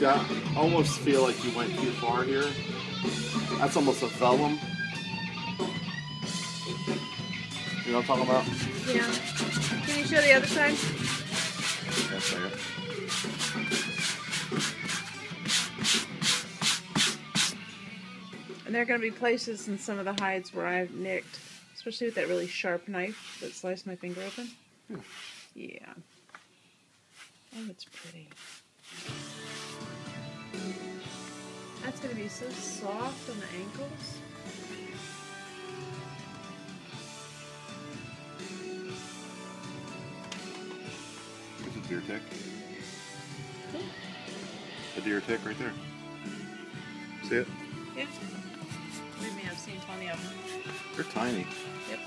See, I almost feel like you went too far here. That's almost a vellum. You know what I'm talking about? Yeah. Can you show the other side? Yes, I And there are going to be places in some of the hides where I've nicked, especially with that really sharp knife that sliced my finger open. Yeah. Oh, it's pretty. That's going to be so soft on the ankles. There's a deer tick. A deer tick right there. See it? Yeah. Believe me, I've seen plenty of them. They're tiny. Yep.